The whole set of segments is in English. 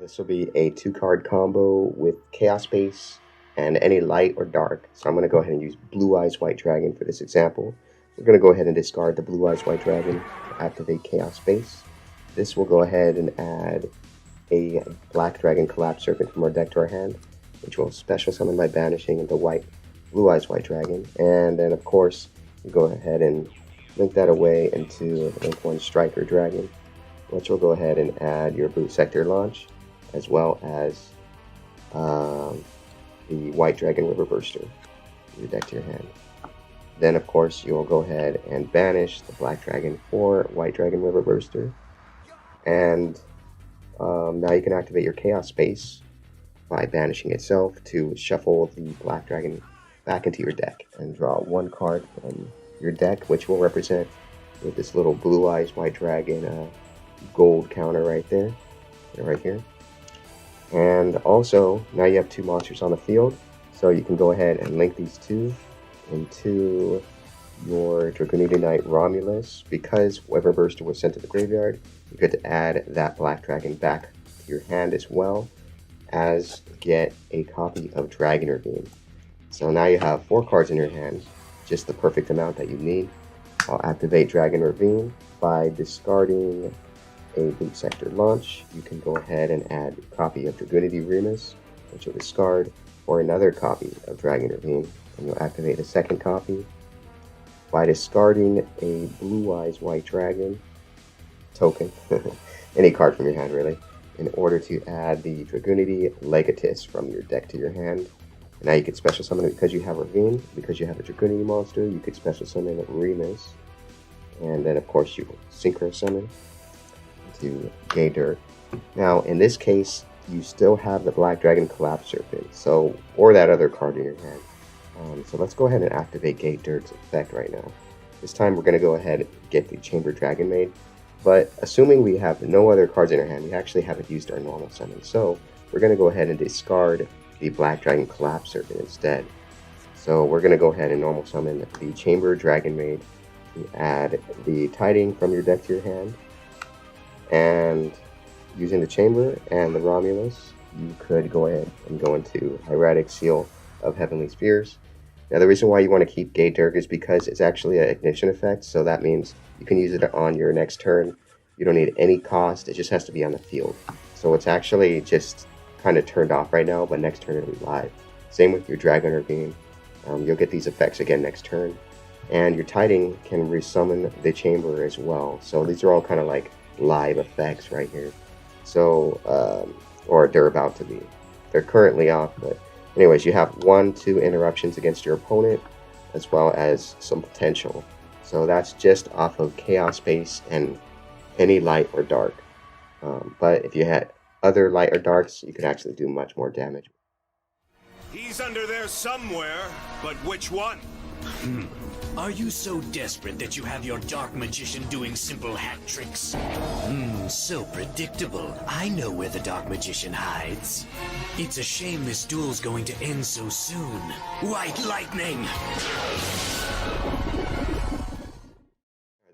This will be a 2-card combo with Chaos Base and any light or dark. So I'm going to go ahead and use Blue Eyes White Dragon for this example. We're going to go ahead and discard the Blue Eyes White Dragon to activate Chaos Base. This will go ahead and add a Black Dragon Collapse Serpent from our deck to our hand, which will special summon by banishing the Blue Eyes White Dragon. And then of course, you go ahead and link that away into Link 1 Striker Dragon, which will go ahead and add your Boot Sector Launch, as well as the White Dragon River Burster to your deck to your hand. Then of course you'll go ahead and banish the Black Dragon for White Dragon River Burster. And now you can activate your Chaos Space by banishing itself to shuffle the Black Dragon back into your deck and draw 1 card from your deck, which will represent with this little Blue Eyes White Dragon gold counter right there, right here. And also, now you have 2 monsters on the field, so you can go ahead and link these 2 into your Dragonite Knight Romulus. Because River Burster was sent to the graveyard, you get to add that Black Dragon back to your hand as well as get a copy of Dragon Ravine. So now you have 4 cards in your hand, just the perfect amount that you need. I'll activate Dragon Ravine by discarding a Boot Sector Launch. You can go ahead and add a copy of Dragonite Remus, which you'll discard, or another copy of Dragon Ravine, and you'll activate the second copy by discarding a Blue Eyes White Dragon token, any card from your hand really, in order to add the Dragonite Legatus from your deck to your hand. And now you could special summon it because you have Ravine, because you have a Dragonite monster, you could special summon Remus, and then of course you will Synchro Summon to Gay Dirt. Now in this case, you still have the Black Dragon Collapse Serpent, or that other card in your hand. So let's go ahead and activate Gay Dirt's effect right now. This time we're going to go ahead and get the Chamber Dragon made, but assuming we have no other cards in our hand, we actually haven't used our normal summon. So we're going to go ahead and discard the Black Dragon Collapse Serpent instead. So we're going to go ahead and normal summon the Chamber Dragon Maid to add the Tiding from your deck to your hand. And using the Chamber and the Romulus, you could go ahead and go into Hieratic Seal of Heavenly Spheres. Now the reason why you want to keep Gay Dirk is because it's actually an ignition effect, so that means you can use it on your next turn. You don't need any cost, it just has to be on the field. So it's actually just kind of turned off right now, but next turn it'll be live. Same with your Dragon Ravine. You'll get these effects again next turn. And your Tiding can resummon the Chamber as well. So these are all kind of like live effects right here. So, or they're about to be. They're currently off, but anyways, you have 1-2 interruptions against your opponent, as well as some potential. So that's just off of Chaos Base and any light or dark. But if you had other light or darks, you could actually do much more damage. He's under there somewhere, but which one? Are you so desperate that you have your dark magician doing simple hat tricks? So predictable. I know where the dark magician hides. It's a shame this duel's going to end so soon. White lightning!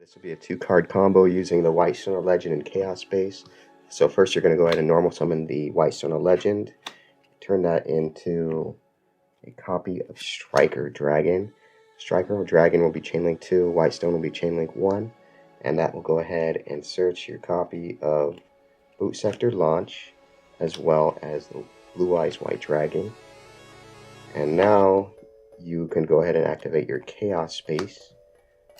This will be a 2-card combo using the White Stone of Legend and Chaos Space. So first you're going to go ahead and normal summon the White Stone of Legend. Turn that into a copy of Striker Dragon. Striker Dragon will be Chainlink 2, White Stone will be Chainlink 1, and that will go ahead and search your copy of Boot Sector Launch, as well as the Blue Eyes White Dragon. And now you can go ahead and activate your Chaos Space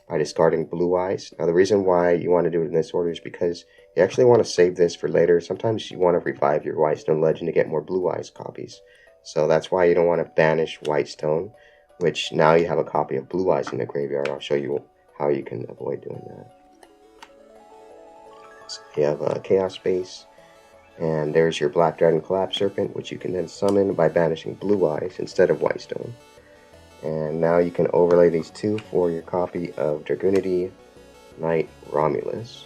by discarding Blue Eyes. Now the reason why you want to do it in this order is because you actually want to save this for later. Sometimes you want to revive your White Stone Legend to get more Blue Eyes copies. So that's why you don't want to banish White Stone, which now you have a copy of Blue Eyes in the graveyard. I'll show you how you can avoid doing that. So you have a Chaos Space, and there's your Black Dragon Collapse Serpent, which you can then summon by banishing Blue Eyes instead of White Stone. And now you can overlay these 2 for your copy of Dragonite Knight Romulus.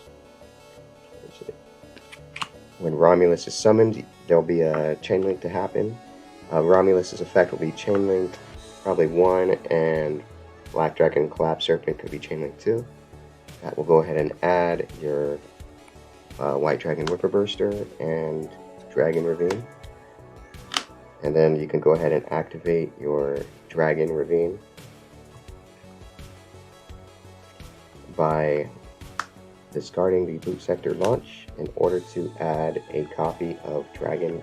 When Romulus is summoned, there'll be a Chainlink to happen. Romulus's effect will be Chainlink probably 1, and Black Dragon Collapse Serpent could be Chainlink 2. That will go ahead and add your White Dragon Whipper Burster and Dragon Ravine. And then you can go ahead and activate your Dragon Ravine by discarding the Boot Sector Launch in order to add a copy of Dragoonity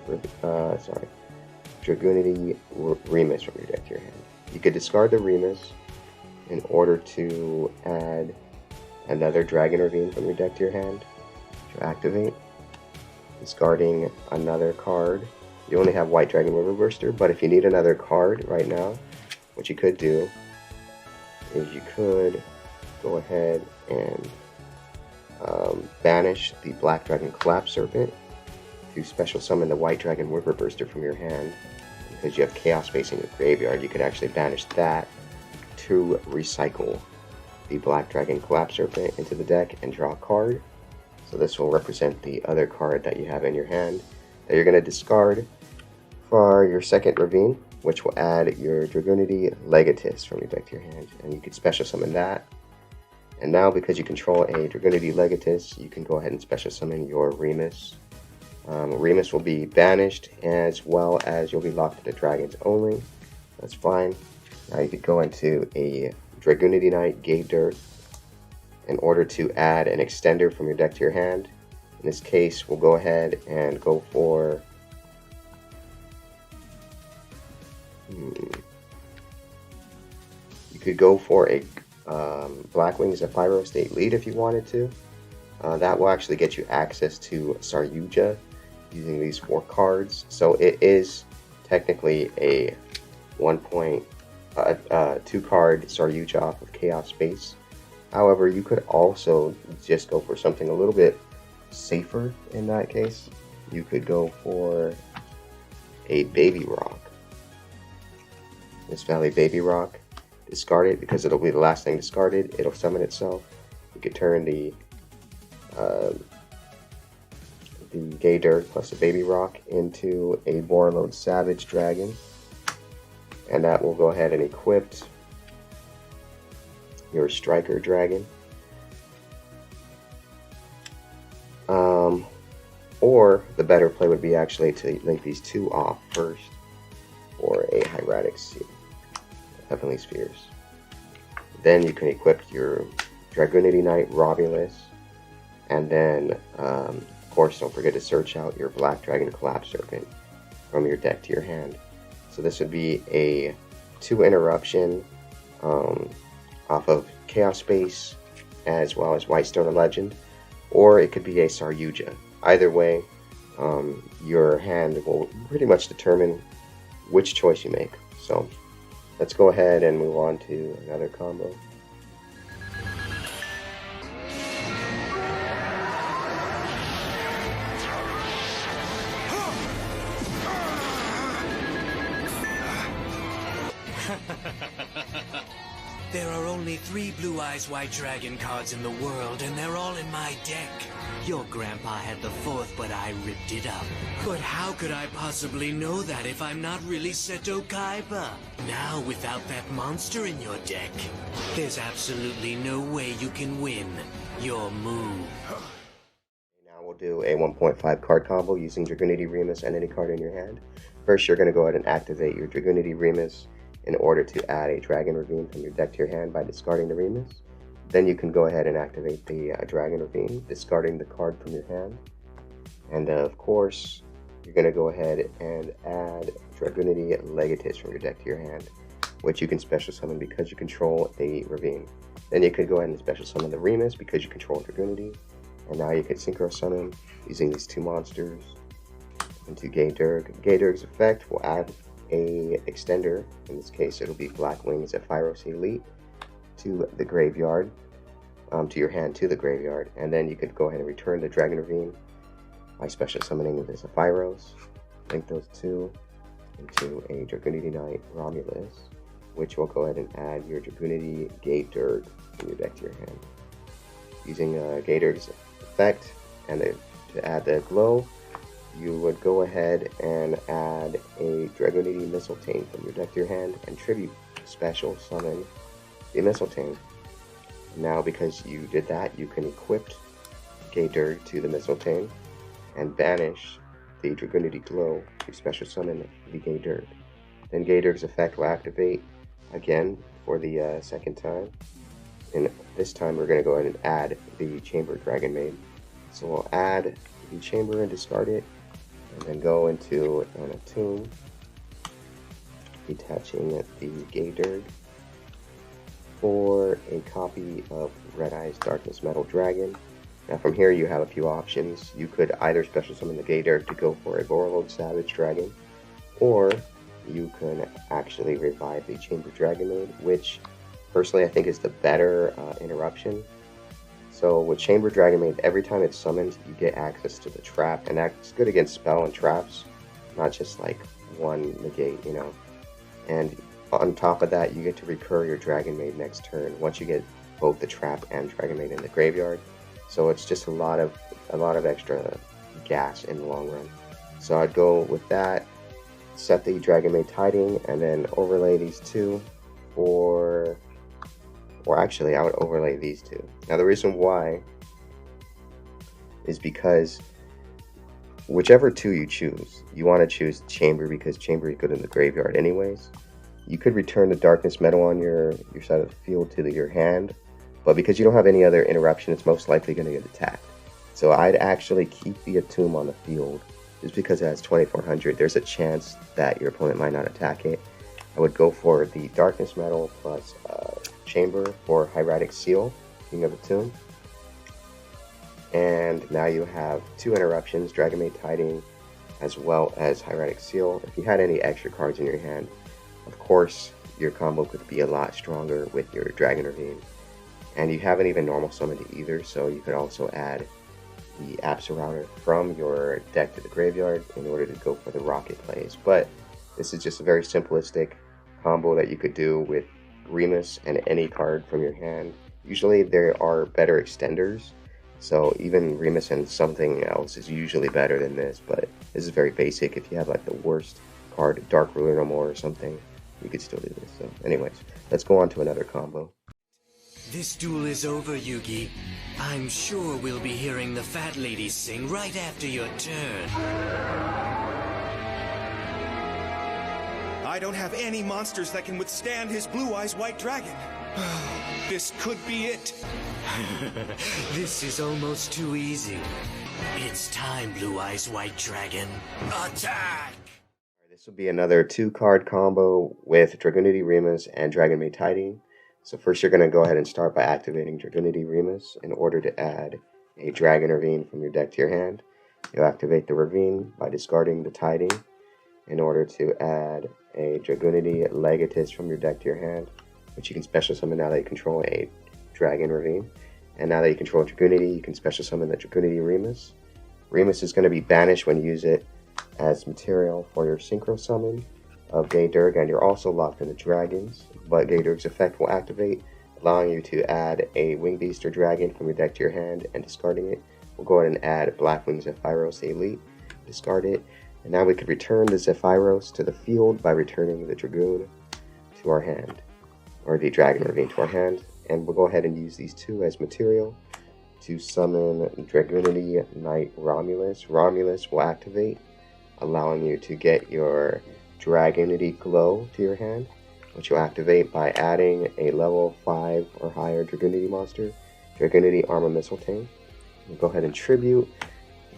Remus from your deck to your hand. You could discard the Remus in order to add another Dragon Ravine from your deck to your hand to activate. Discarding another card. You only have White Dragon River Burster, but if you need another card right now, what you could do is you could go ahead and banish the Black Dragon Collapse Serpent to special summon the White Dragon River Burster from your hand. Because you have Chaos Space in your graveyard, you could actually banish that to recycle the Black Dragon Collapse Serpent into the deck and draw a card. So this will represent the other card that you have in your hand that you're going to discard for your second Ravine, which will add your Dragoonity Legatus from your deck to your hand. And you could special summon that. And now, because you control a Dragoonity Legatus, you can go ahead and special summon your Remus. Remus will be banished, as well as you'll be locked to the dragons only. That's fine. Now you could go into a Dragoonity Knight Gate Dirt in order to add an extender from your deck to your hand. In this case, we'll go ahead and go for you could go for a Blackwing Zephyro State Lead if you wanted to. That will actually get you access to Saryuja using these 4 cards. So it is technically a 2-card Saryuja off of Chaos Space. However, you could also just go for something a little bit safer in that case. You could go for a Baby Rock. This Valley Baby Rock, discard it because it'll be the last thing discarded. It'll summon itself. You could turn the Gay Dirt plus the Baby Rock into a Warlord Savage Dragon. And that will go ahead and equip your Striker Dragon. Or the better play would be actually to link these 2 off first for a Hieratic Heavenly Spheres. Then you can equip your Dragoonity Knight Romulus, and then of course don't forget to search out your Black Dragon Collapse Serpent from your deck to your hand. So this would be a 2 interruption off of Chaos Space, as well as Whitestone and Legend, or it could be a Saryuja. Either way, your hand will pretty much determine which choice you make. So let's go ahead and move on to another combo. There are only 3 Blue Eyes White Dragon cards in the world, and they're all in my deck. Your grandpa had the 4th, but I ripped it up. But how could I possibly know that if I'm not really Seto Kaiba? Now, without that monster in your deck, there's absolutely no way you can win. Your move. Now we'll do a 1.5 card combo using Dragoonity Remus and any card in your hand. First, you're going to go ahead and activate your Dragoonity Remus in order to add a Dragon Ravine from your deck to your hand by discarding the Remus. Then you can go ahead and activate the Dragon Ravine, discarding the card from your hand. And of course, you're going to go ahead and add Dragoonity Legatus from your deck to your hand, which you can special summon because you control a Ravine. Then you could go ahead and special summon the Remus because you control Dragoonity. And now you could Synchro Summon using these 2 monsters into Gayderg. Gayderg's effect will add a extender. In this case, it'll be Blackwing Zephyros Elite to the graveyard, to your hand to the graveyard. And then you could go ahead and return the Dragon Ravine by special summoning the Zephyros. Link those 2 into a Dragoonity Knight Romulus, which will go ahead and add your Dragoonity Gayderg from your deck to your hand. Using Gayderg's effect and to add the glow, you would go ahead and add a Dragoonity Mistletoe from your deck to your hand and tribute special summon the Mistletoe. Now, because you did that, you can equip Gayderg to the Mistletoe and banish the Dragunity Glow to special summon the Gayderg. Then Gayderg's effect will activate again for the second time. And this time we're going to go ahead and add the Chamber Dragon Maid. So we'll add the Chamber and discard it, and then go into an Attune, detaching the Gayderg for a copy of Red Eye's Darkness Metal Dragon. Now from here you have a few options. You could either special summon the Gayderg to go for a Borreload Savage Dragon, or you can actually revive the Chamber Dragon Maid, which personally I think is the better interruption. So with Chamber Dragon Maid, every time it's summoned, you get access to the trap, and that's good against spell and traps, not just like one negate, you know. And on top of that, you get to recur your Dragon Maid next turn once you get both the trap and Dragon Maid in the graveyard. So it's just a lot of extra gas in the long run. So I'd go with that, set the Dragon Maid Tiding, and then overlay these two for... Or actually, I would overlay these two. Now, the reason why is because whichever two you choose, you want to choose Chamber because Chamber is good in the graveyard anyways. You could return the Darkness Metal on your side of the field to your hand, but because you don't have any other interruption, it's most likely going to get attacked. So I'd actually keep the Attune on the field just because it has 2400. There's a chance that your opponent might not attack it. I would go for the Darkness Metal plus Chamber for Hieratic Seal, King of Attune. And now you have two interruptions, Dragon Maid Tiding as well as Hieratic Seal. If you had any extra cards in your hand, of course your combo could be a lot stronger with your Dragon Ravine. And you haven't even normal summoned it either, so you could also add the Absorouter from your deck to the graveyard in order to go for the rocket plays. But this is just a very simplistic combo that you could do with Remus and any card from your hand. Usually there are better extenders, so even Remus and something else is usually better than this, but this is very basic. If you have like the worst card, Dark Ruler no more or something, you could still do this. So anyways, let's go on to another combo. This duel is over, Yugi. I'm sure we'll be hearing the fat lady sing right after your turn. I don't have any monsters that can withstand his Blue Eyes White Dragon. This could be it. This is almost too easy. It's time, Blue Eyes White Dragon. Attack! This will be another 2-card combo with Dragunity Remus and Dragon Maid Tiding. So first you're going to go ahead and start by activating Dragunity Remus in order to add a Dragon Ravine from your deck to your hand. You'll activate the Ravine by discarding the Tiding in order to add a Dragunity Legatus from your deck to your hand, which you can special summon now that you control a Dragon Ravine. And now that you control Dragunity, you can special summon the Dragunity Remus. Remus is going to be banished when you use it as material for your Synchro Summon of Gayderg, and you're also locked into dragons, but Gayderg's effect will activate, allowing you to add a Wing Beast or Dragon from your deck to your hand, and discarding it. We'll go ahead and add Black Wing Zephyros Elite, discard it, and now we could return the Zephyros to the field by returning the Dragoon to our hand, or the Dragon Ravine to our hand, and we'll go ahead and use these two as material to summon Dragunity Knight Romulus. Romulus will activate, allowing you to get your Dragunity Glow to your hand, which you'll activate by adding a level 5 or higher Dragunity monster, Dragunity Armor Mistletoe. We'll go ahead and tribute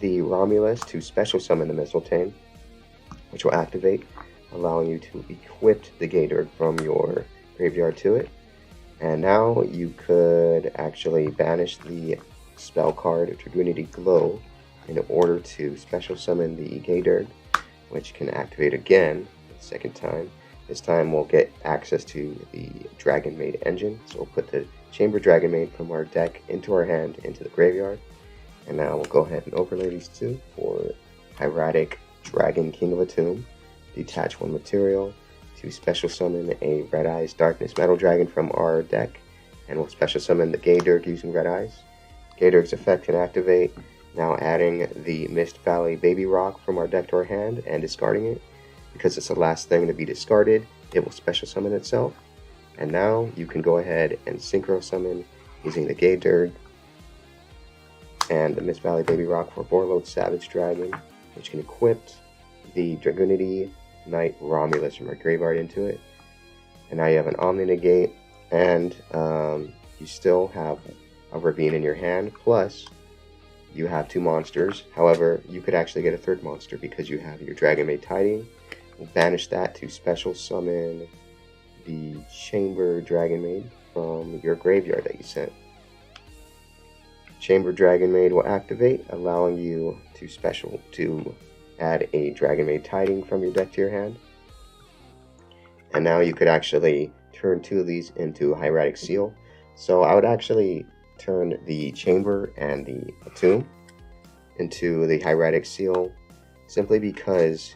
the Romulus to special summon the Mistletoe, which will activate, allowing you to equip the Gayderg from your graveyard to it. And now you could actually banish the spell card Dragunity Glow in order to special summon the Gayderg, which can activate again the second time. This time we'll get access to the Dragon Maid engine, so we'll put the Chamber Dragon Maid from our deck into our hand, into the graveyard. And now we'll go ahead and overlay these two for Hieratic Dragon King of Attune. Detach one material to special summon a Red Eyes Darkness Metal Dragon from our deck, and we'll special summon the Gayderg using Red Eyes. Gayderg's effect can activate, now adding the Mist Valley Baby Rock from our deck to our hand and discarding it. Because it's the last thing to be discarded, it will special summon itself. And now you can go ahead and Synchro Summon using the Gayderg and the Mist Valley Baby Rock for Borreload Savage Dragon. which can equip the Dragunity Knight Romulus from our graveyard into it. And now you have an Omni Negate, and you still have a Ravine in your hand, plus you have 2 monsters. However, you could actually get a 3rd monster because you have your Dragon Maid Tiding. We'll banish that to special summon the Chamber Dragon Maid from your graveyard that you sent. Chamber Dragon Maid will activate, allowing you to add a Dragon Maid Tiding from your deck to your hand. And now you could actually turn 2 of these into Hieratic Seal. So I would actually turn the Chamber and the Tomb into the Hieratic Seal, simply because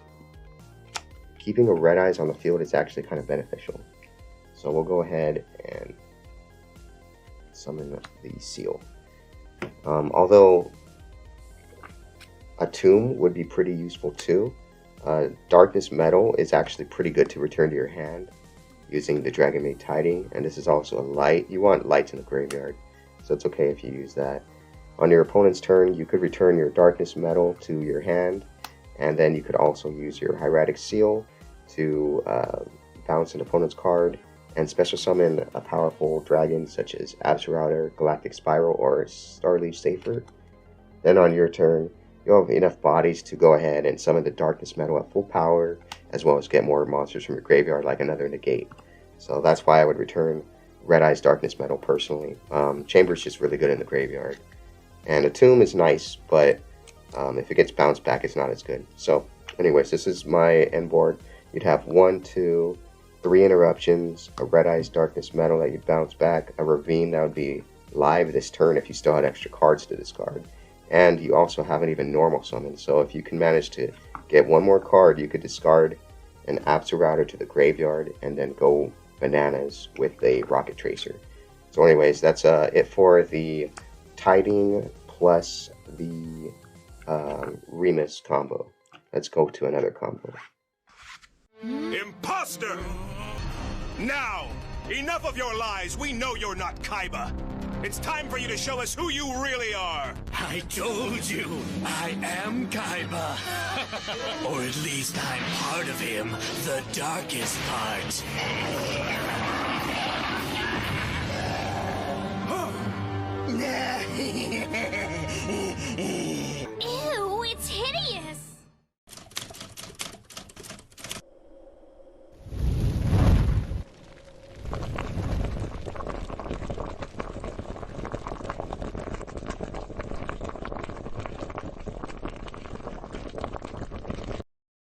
keeping a Red Eyes on the field is actually kind of beneficial. So we'll go ahead and summon the Seal. Although a Tomb would be pretty useful too, Darkness Metal is actually pretty good to return to your hand using the Dragon Maid Tiding, and this is also a light. You want lights in the graveyard, so it's okay if you use that. On your opponent's turn, you could return your Darkness Metal to your hand, and then you could also use your Hieratic Seal to bounce an opponent's card and special summon a powerful dragon such as Absolouter, Galactic Spiral, or Starleaf Safer. Then on your turn, you'll have enough bodies to go ahead and summon the Darkness Metal at full power, as well as get more monsters from your graveyard like another Negate. So that's why I would return Red Eyes Darkness Metal personally. Chamber's just really good in the graveyard. And a Tomb is nice, but if it gets bounced back, it's not as good. So anyways, this is my end board. You'd have 1, 2, 3 interruptions, a Red Eyes Darkness Metal that you'd bounce back, a Ravine that would be live this turn if you still had extra cards to discard. And you also have an even normal summon, so if you can manage to get 1 more card, you could discard an Absolouter to the graveyard and then go bananas with a Rocket Tracer. So anyways, that's it for the Tiding plus the Remus combo. Let's go to another combo. Imposter! Now, enough of your lies. We know you're not Kaiba. It's time for you to show us who you really are. I told you, I am Kaiba. Or at least I'm part of him, the darkest part.